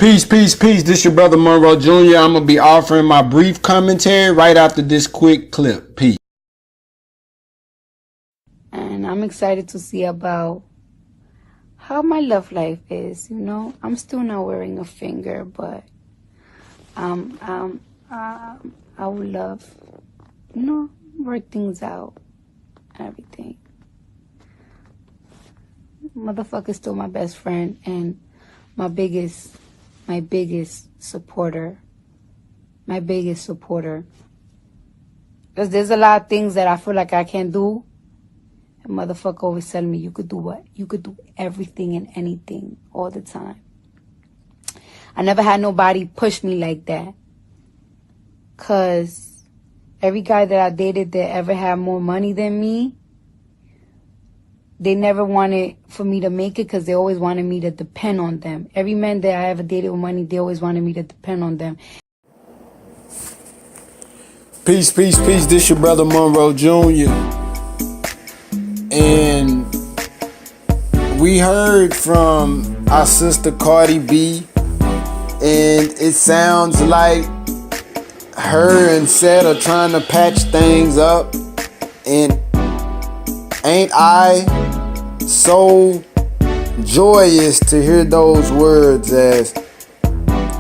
Peace, peace, peace. This your brother Monroe Jr. I'm going to be offering my brief commentary right after this quick clip. Peace. And I'm excited to see about how my love life is. You know, I'm still not wearing a finger, but I would love, work things out and everything. Motherfucker's still my best friend and my biggest supporter. Because there's a lot of things that I feel like I can't do. And motherfucker always tell me, you could do what? You could do everything and anything all the time. I never had nobody push me like that. Because every guy that I dated that ever had more money than me, they never wanted for me to make it because they always wanted me to depend on them. Every man that I ever dated with money, they always wanted me to depend on them. Peace, peace, peace. This your brother Monroe Jr. And we heard from our sister Cardi B, and it sounds like her and Seth are trying to patch things up. And ain't I so joyous to hear those words, as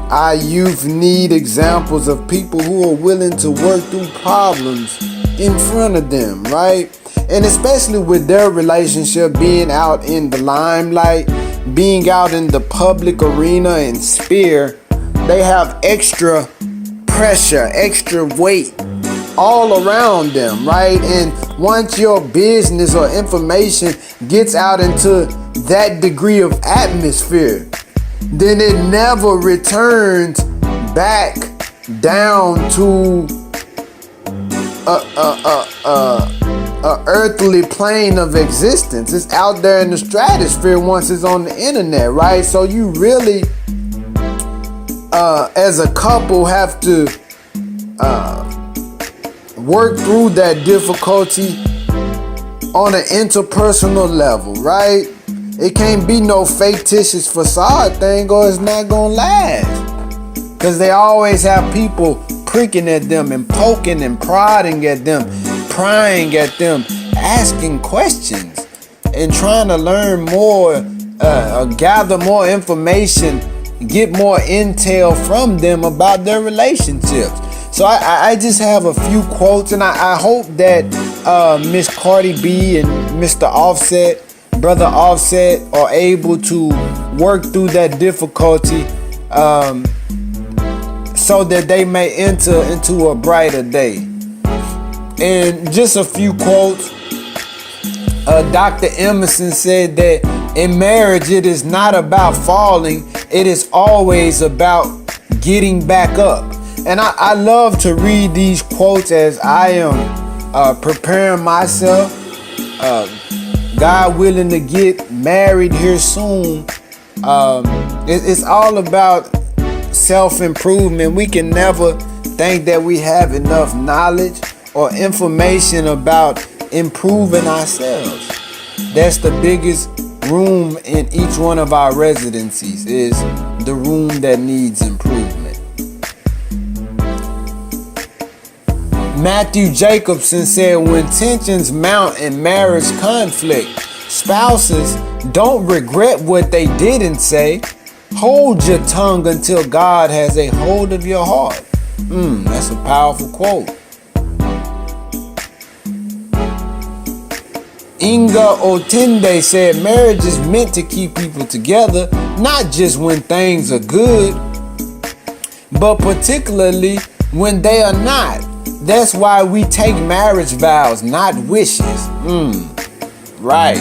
our youth need examples of people who are willing to work through problems in front of them, right? And especially with their relationship being out in the limelight, being out in the public arena and sphere, they have extra pressure, extra weight all around them, right? And once your business or information gets out into that degree of atmosphere, then it never returns back down to a earthly plane of existence. It's out there in the stratosphere once it's on the internet, right? So you really, as a couple, have to work through that difficulty on an interpersonal level, right? It can't be no fictitious facade thing, or it's not gonna last. Because they always have people pricking at them and poking and prodding at them, prying at them, asking questions and trying to learn more, gather more information, get more intel from them about their relationships. So I just have a few quotes, and I hope that Miss Cardi B and Mr. Offset, Brother Offset, are able to work through that difficulty so that they may enter into a brighter day. And just a few quotes. Dr. Emerson said that in marriage it is not about falling, it is always about getting back up. And I love to read these quotes as I am preparing myself, God willing, to get married here soon. It's all about self-improvement. We can never think that we have enough knowledge or information about improving ourselves. That's the biggest room in each one of our residencies, is the room that needs improvement. Matthew Jacobson said, when tensions mount in marriage conflict, spouses don't regret what they didn't say. Hold your tongue until God has a hold of your heart. That's a powerful quote. Inga Otende said, marriage is meant to keep people together, not just when things are good, but particularly when they are not. That's why we take marriage vows, not wishes. Right.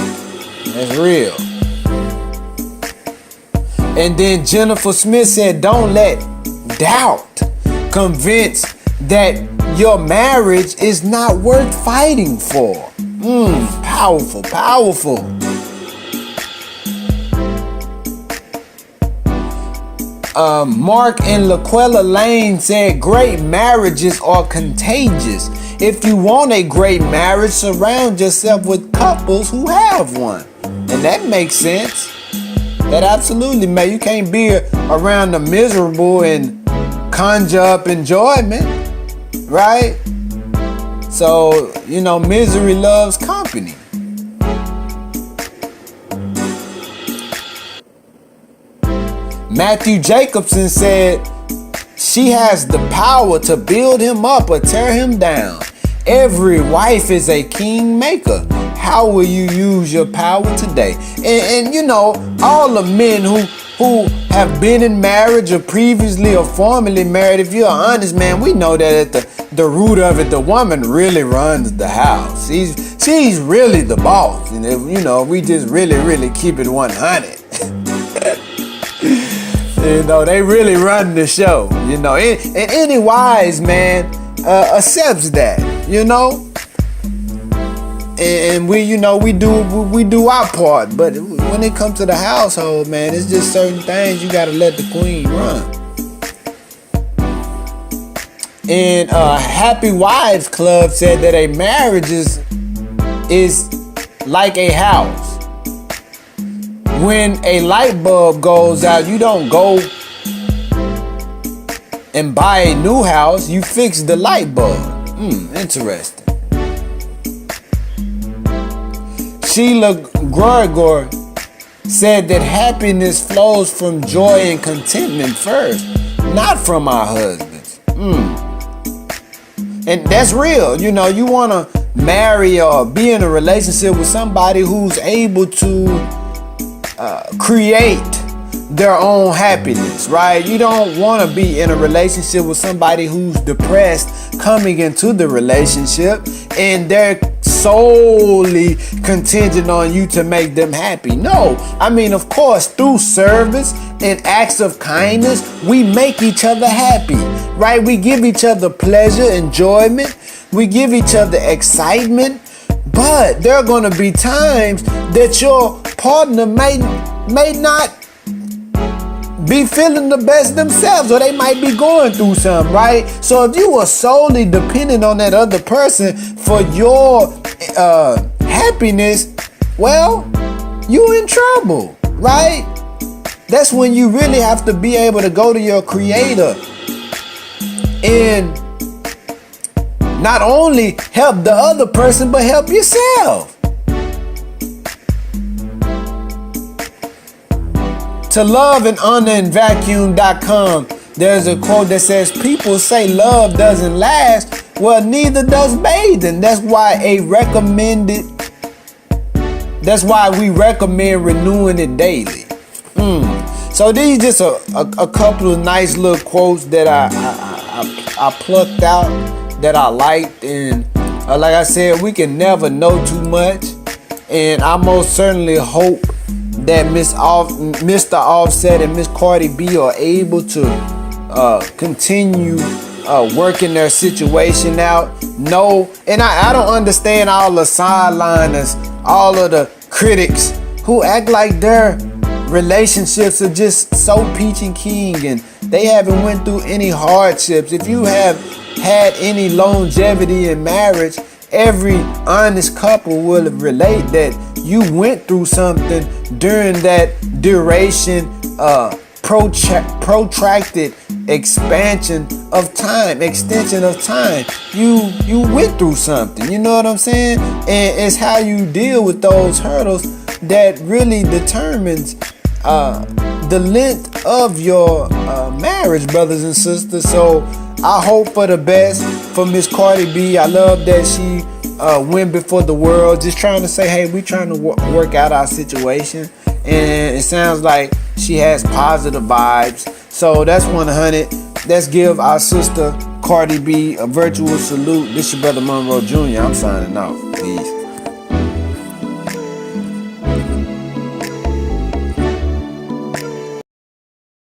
That's real. And then Jennifer Smith said, don't let doubt convince that your marriage is not worth fighting for. Powerful, powerful. Mark and Laquella Lane said, great marriages are contagious. If you want a great marriage, surround yourself with couples who have one. And that makes sense. That absolutely, man. You can't be around the miserable and conjure up enjoyment, right? So, you know, misery loves company. Matthew Jacobson said, she has the power to build him up or tear him down. Every wife is a king maker. How will you use your power today? And you know, all the men who have been in marriage or previously or formerly married, if you're honest, man, we know that at the root of it, the woman really runs the house. She's really the boss. And if, you know, we just really keep it 100. You know, they really run the show, you know. And any wise man accepts that, you know. And we, you know, we do our part. But when it comes to the household, man, it's just certain things you gotta let the queen run. And Happy Wives Club said that a marriage is like a house. When a light bulb goes out, you don't go and buy a new house, you fix the light bulb. Interesting. Sheila Gregor said that happiness flows from joy and contentment first, not from our husbands. And that's real. You know, you want to marry or be in a relationship with somebody who's able to create their own happiness, right? You don't want to be in a relationship with somebody who's depressed coming into the relationship and they're solely contingent on you to make them happy. No, I mean, of course, through service and acts of kindness, we make each other happy, right? We give each other pleasure, enjoyment. We give each other excitement. But there are going to be times that your partner may not be feeling the best themselves, or they might be going through something, right? So if you are solely dependent on that other person for your happiness, well, you in trouble, right? That's when you really have to be able to go to your creator and not only help the other person, but help yourself. To love and honor and vacuum.com, there's a quote that says, people say love doesn't last. Well, neither does bathing. That's why we recommend renewing it daily. So these just a couple of nice little quotes that I plucked out that I liked. And like I said, we can never know too much. And I most certainly hope that Mr. Offset and Miss Cardi B are able to continue working their situation out. No, and I don't understand all the sideliners, all of the critics who act like their relationships are just so peach and king and they haven't went through any hardships. If you have had any longevity in marriage, every honest couple will relate that you went through something during that duration, protracted extension of time. You went through something, you know what I'm saying? And it's how you deal with those hurdles that really determines the length of your marriage, brothers and sisters. So I hope for the best for Miss Cardi B. I love that she went before the world, just trying to say, hey, we trying to work out our situation. And it sounds like she has positive vibes. So that's 100. Let's give our sister Cardi B a virtual salute. This your brother Monroe Jr. I'm signing off. Peace.